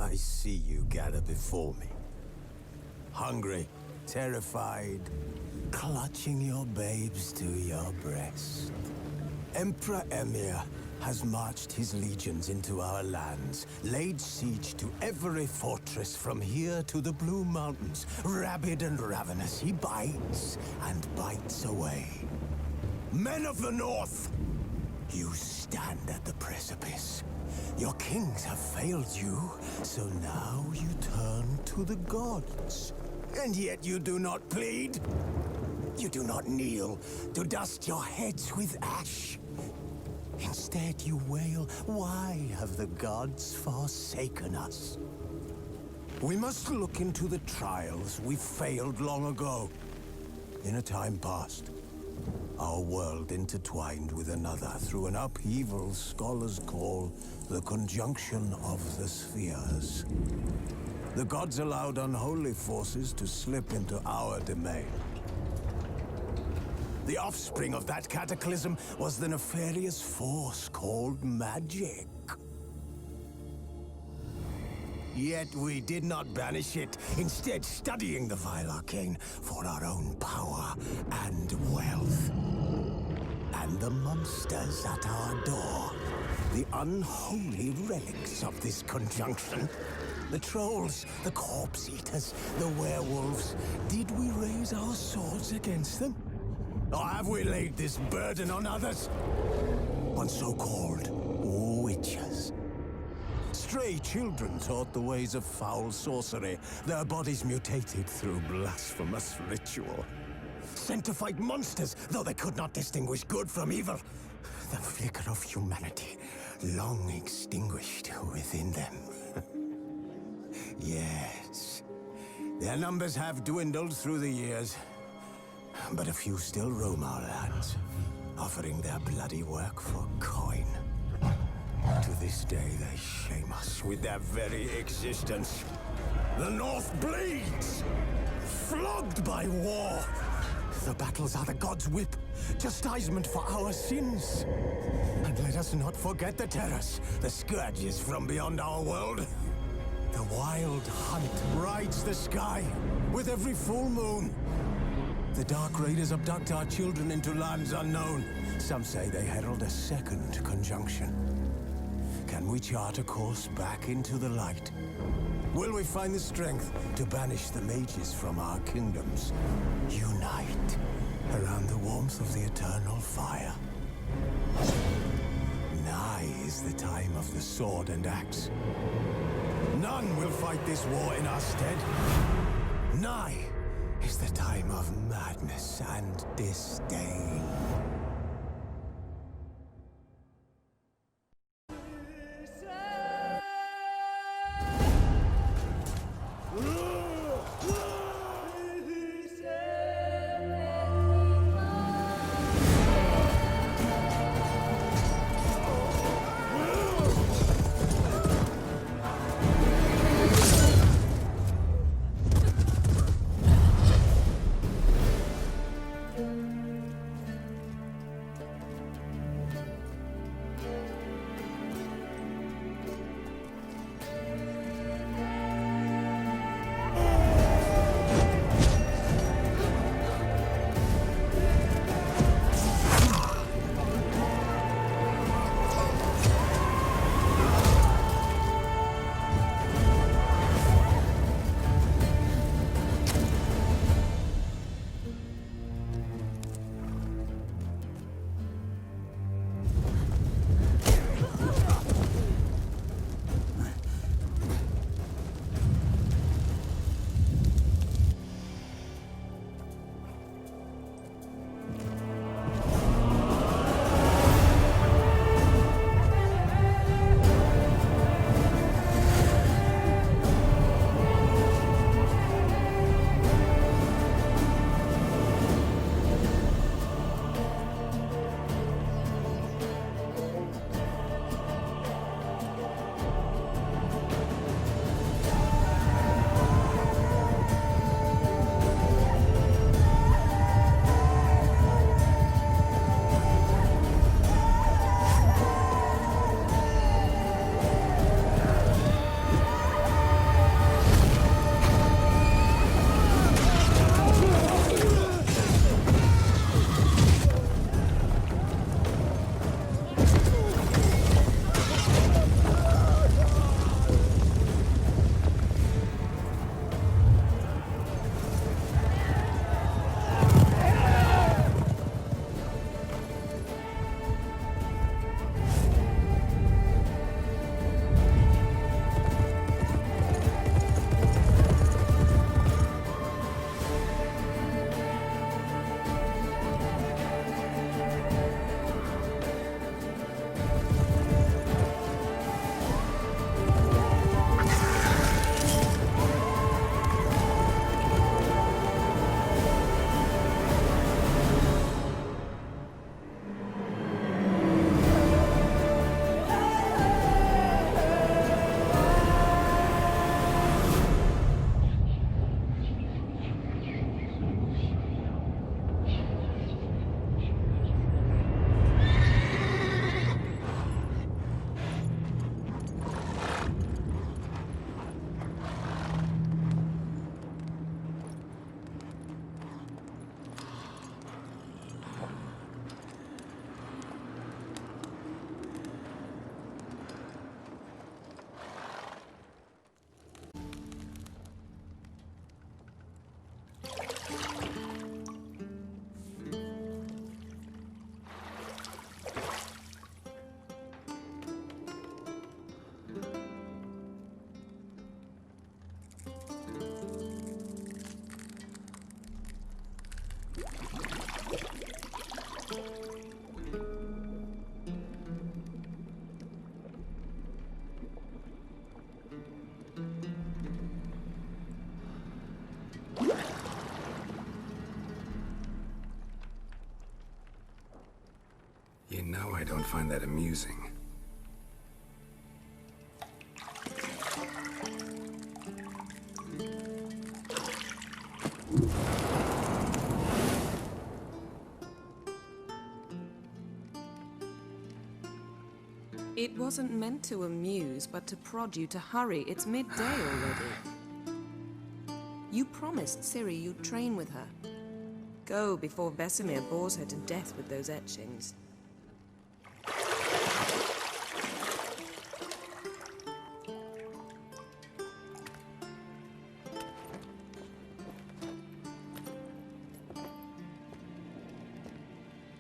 I see you gather before me. Hungry, terrified, clutching your babes to your breast. Emperor Emir has marched his legions into our lands, laid siege to every fortress from here to the Blue Mountains. Rabid and ravenous, he bites and bites away. Men of the North, you stand at the precipice. Your kings have failed you, so now you turn to the gods. And yet you do not plead. You do not kneel to dust your heads with ash. Instead you wail, why have the gods forsaken us? We must look into the trials we failed long ago. In a time past, our world intertwined with another through an upheaval scholars call the conjunction of the spheres. The gods allowed unholy forces to slip into our domain. The offspring of that cataclysm was the nefarious force called magic. Yet we did not banish it, instead studying the vile arcane for our own power and wealth. And the monsters at our door, the unholy relics of this conjunction. The trolls, the corpse eaters, the werewolves. Did we raise our swords against them? Or have we laid this burden on others? On so-called witches. Stray children taught the ways of foul sorcery, their bodies mutated through blasphemous ritual. Sent to fight monsters, though they could not distinguish good from evil. The flicker of humanity, long extinguished within them. Yes, their numbers have dwindled through the years. But a few still roam our lands, offering their bloody work for coin. To this day, they shame us with their very existence. The North bleeds, flogged by war. The battles are the gods' whip, chastisement for our sins. And let us not forget the terrors, the scourges from beyond our world. The wild hunt rides the sky with every full moon. The Dark Raiders abduct our children into lands unknown. Some say they herald a second conjunction. Can we chart a course back into the light? Will we find the strength to banish the mages from our kingdoms? Unite around the warmth of the eternal fire. Nigh is the time of the sword and axe. None will fight this war in our stead. Nigh is the time of madness and disdain. I don't find that amusing. It wasn't meant to amuse, but to prod you to hurry. It's midday already. You promised Ciri you'd train with her. Go before Vesemir bores her to death with those etchings.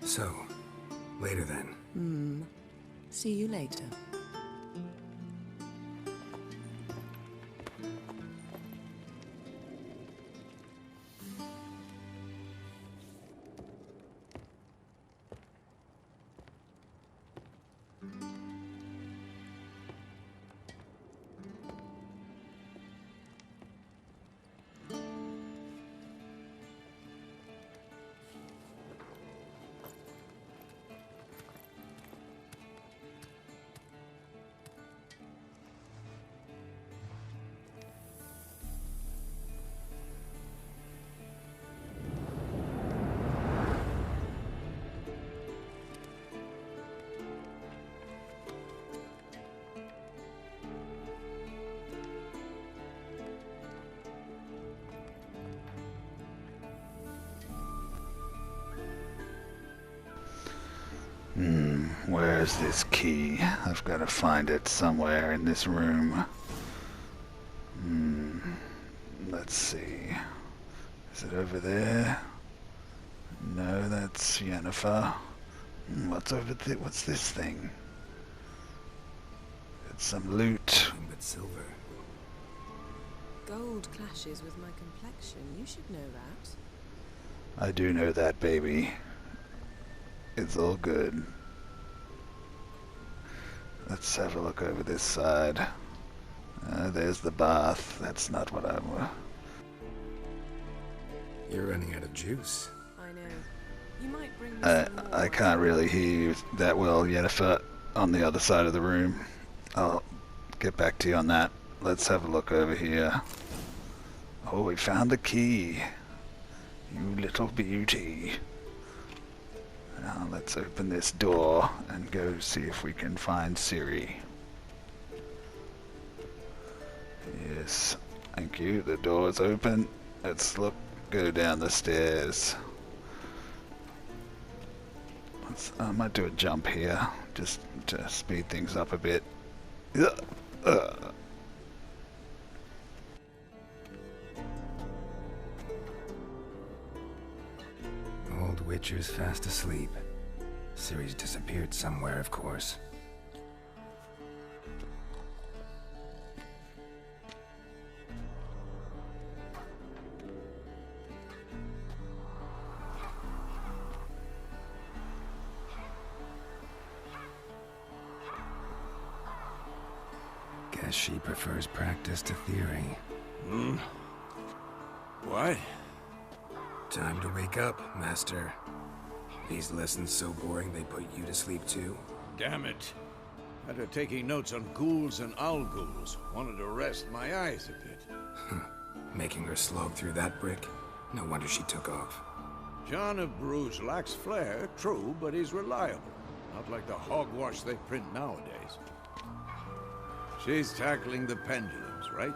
So, later then. See you later. Where's this key? I've got to find it somewhere in this room. Let's see. Is it over there? No, that's Yennefer. What's over there? What's this thing? It's some loot. Nothing but silver. Gold clashes with my complexion. You should know that. I do know that, baby. It's all good. Let's have a look over this side. There's the bath. That's not what I want. You're running out of juice. I know. You might bring me some more. I can't really hear you that well, Yennefer, on the other side of the room. I'll get back to you on that. Let's have a look over here. Oh, we found the key. You little beauty. Now let's open this door and go see if we can find Ciri. Yes, thank you. The door's open. Let's go down the stairs. I might do a jump here, just to speed things up a bit. Old Witcher's fast asleep. Ciri's disappeared somewhere, of course. Guess she prefers practice to theory. What? Time to wake up, Master. These lessons so boring they put you to sleep too. Damn it. After taking notes on ghouls and owl ghouls, wanted to rest my eyes a bit. Making her slog through that brick? No wonder she took off. John of Bruges lacks flair, true, but he's reliable. Not like the hogwash they print nowadays. She's tackling the pendulums, right?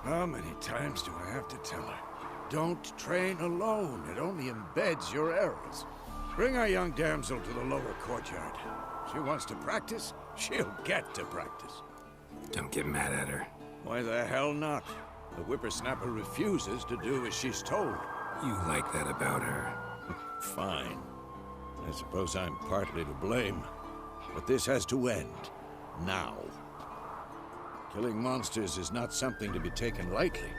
How many times do I have to tell her? Don't train alone. It only embeds your errors. Bring our young damsel to the lower courtyard. She wants to practice, she'll get to practice. Don't get mad at her. Why the hell not? The whippersnapper refuses to do as she's told. You like that about her. Fine. I suppose I'm partly to blame. But this has to end. Now. Killing monsters is not something to be taken lightly.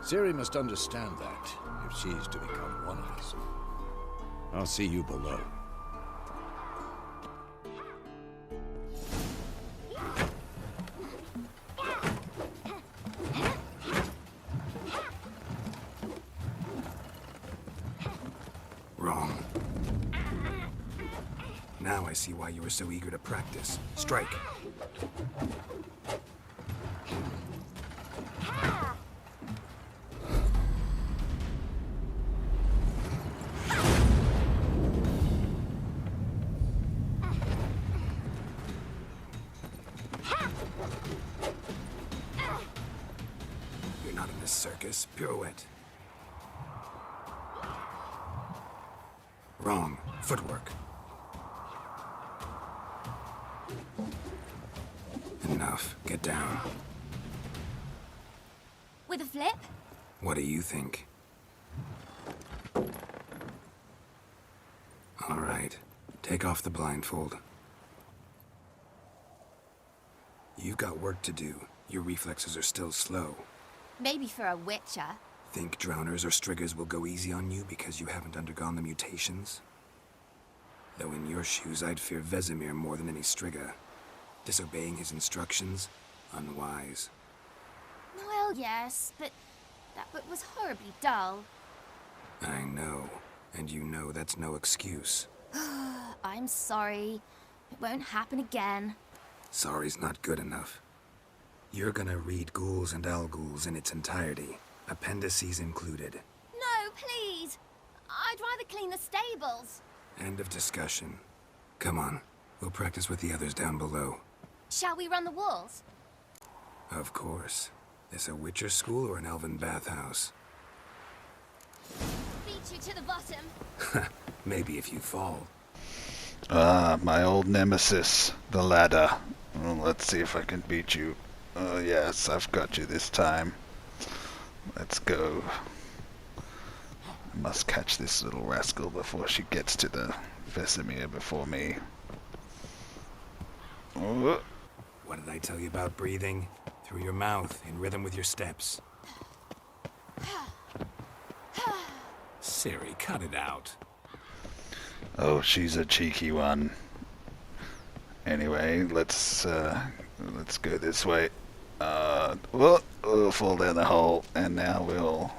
Ciri must understand that, if she's to become one of us. I'll see you below. Now I see why you were so eager to practice. Strike. You're not in this circus. Pirouette. Wrong. Footwork. Enough. Get down. With a flip? What do you think? All right. Take off the blindfold. You've got work to do. Your reflexes are still slow. Maybe for a witcher. Think drowners or striggers will go easy on you because you haven't undergone the mutations? Though in your shoes, I'd fear Vesemir more than any strigger. Disobeying his instructions? Unwise. Well, yes, but that book was horribly dull. I know. And you know that's no excuse. I'm sorry. It won't happen again. Sorry's not good enough. You're gonna read Ghouls and Al-Ghouls in its entirety, appendices included. No, please! I'd rather clean the stables. End of discussion. Come on, we'll practice with the others down below. Shall we run the walls? Of course. This a Witcher school or an elven bathhouse? Beat you to the bottom. Maybe if you fall. Ah, my old nemesis, the ladder. Well, let's see if I can beat you. Oh yes, I've got you this time. Let's go. I must catch this little rascal before she gets to the Vesemir before me. Oh. What did I tell you about breathing? Through your mouth, in rhythm with your steps. Ciri, cut it out. Oh, she's a cheeky one. Anyway, let's go this way. We'll fall down the hole, and now we'll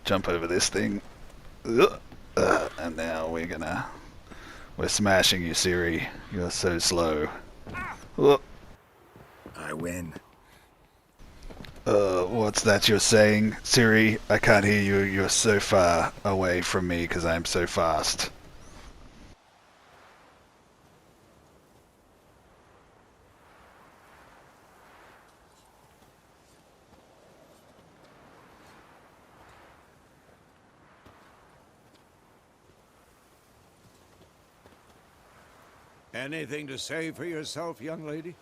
jump over this thing. And now we're smashing you, Ciri. You're so slow. I win. What's that you're saying, Ciri? I can't hear you. You're so far away from me because I'm so fast. Anything to say for yourself, young lady?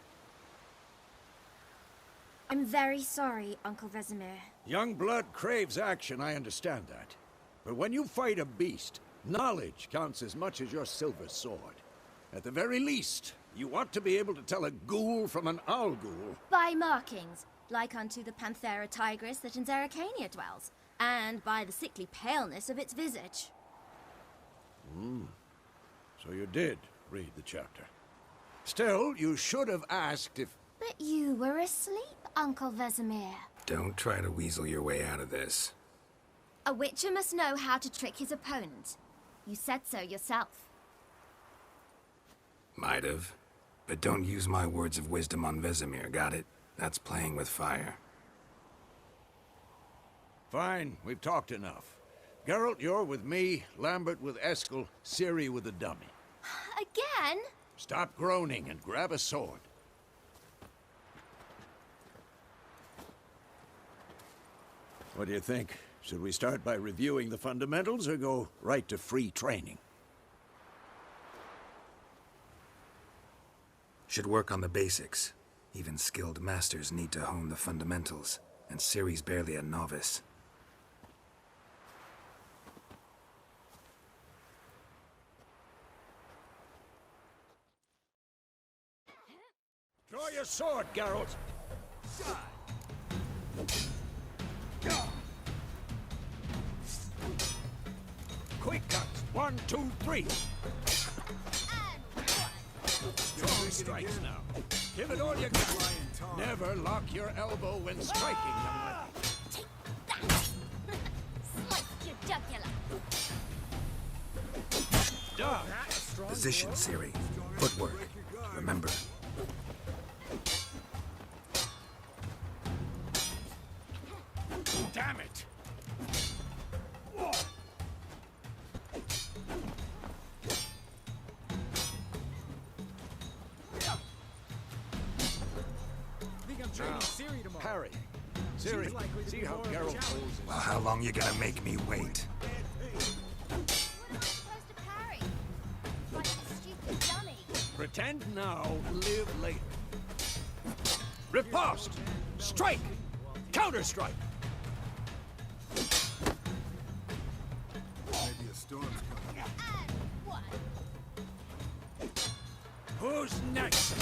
I'm very sorry, Uncle Vesemir. Young blood craves action, I understand that. But when you fight a beast, knowledge counts as much as your silver sword. At the very least, you ought to be able to tell a ghoul from an Al-Ghul. By markings, like unto the Panthera tigris that in Zerrikania dwells, and by the sickly paleness of its visage. So you did read the chapter. Still, you should have asked if... But you were asleep, Uncle Vesemir. Don't try to weasel your way out of this. A witcher must know how to trick his opponent. You said so yourself. Might have. But don't use my words of wisdom on Vesemir, got it? That's playing with fire. Fine, we've talked enough. Geralt, you're with me, Lambert with Eskel, Ciri with the dummy. Again? Stop groaning and grab a sword. What do you think? Should we start by reviewing the fundamentals or go right to free training? Should work on the basics. Even skilled masters need to hone the fundamentals, and Ciri's barely a novice. Draw your sword, Geralt! Quick cut! 1, 2, 3! Strong strikes now. Give it all you got. Never lock your elbow when striking them. Slice your jugular. Dodge! Position, Ciri. Footwork. Remember. Damn it! Parry. Ciri, see how Geralt holds his... Well, how long you gonna make me wait? Who am I supposed to parry? Like a stupid dummy. Pretend now, live later. Riposte! Strike! Counter-strike! Maybe a storm's coming. And what? Who's next?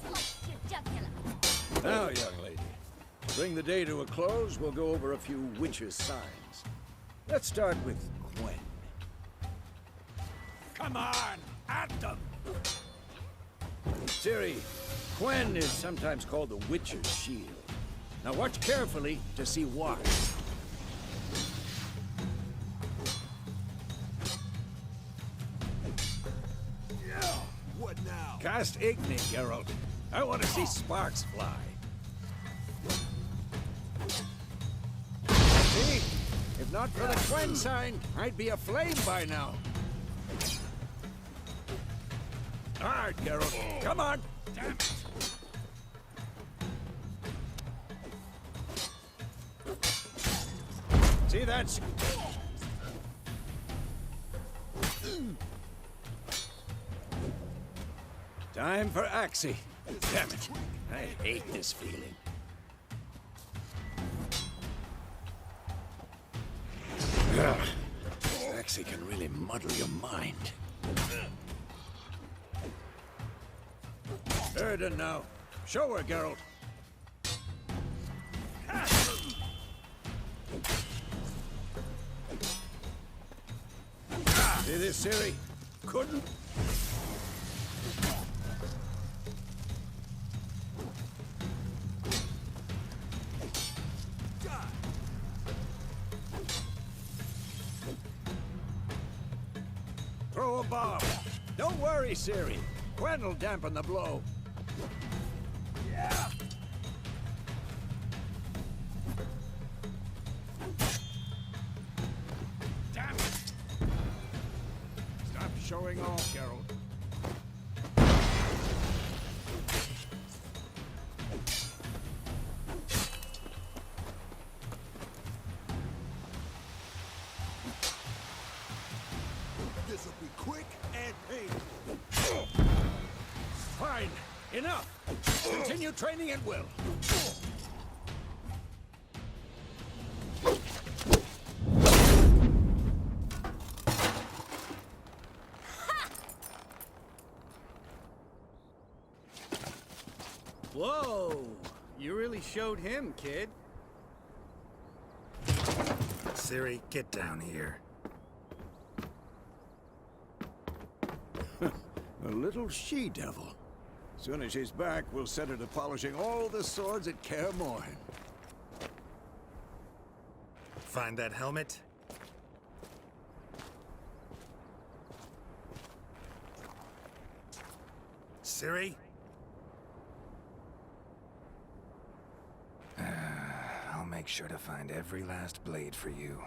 Sliced your jugular. Now, young lady, to bring the day to a close, we'll go over a few witches' signs. Let's start with Quen. Come on, at them! Ciri, Quen is sometimes called the Witch's Shield. Now watch carefully to see why. What now? Cast Igni, Geralt. I want to see sparks fly. See? If not for the Quen sign, I'd be aflame by now. All right, Geralt. Come on. Damn it. See, that's... Time for Axii. Damn it. I hate this feeling. Ugh. Axii can really muddle your mind. Erden now. Show her, Geralt. See this, Ciri? Couldn't. Throw a bomb. Don't worry, Ciri. Quen will dampen the blow. Yeah. Damn it. Stop showing off, Geralt. This'll be quick and painful. Fine. Enough. Continue training at will. Whoa! You really showed him, kid. Ciri, get down here. A little she-devil. Soon as she's back, we'll set her to polishing all the swords at Kaer Morhen. Find that helmet? Ciri? I'll make sure to find every last blade for you.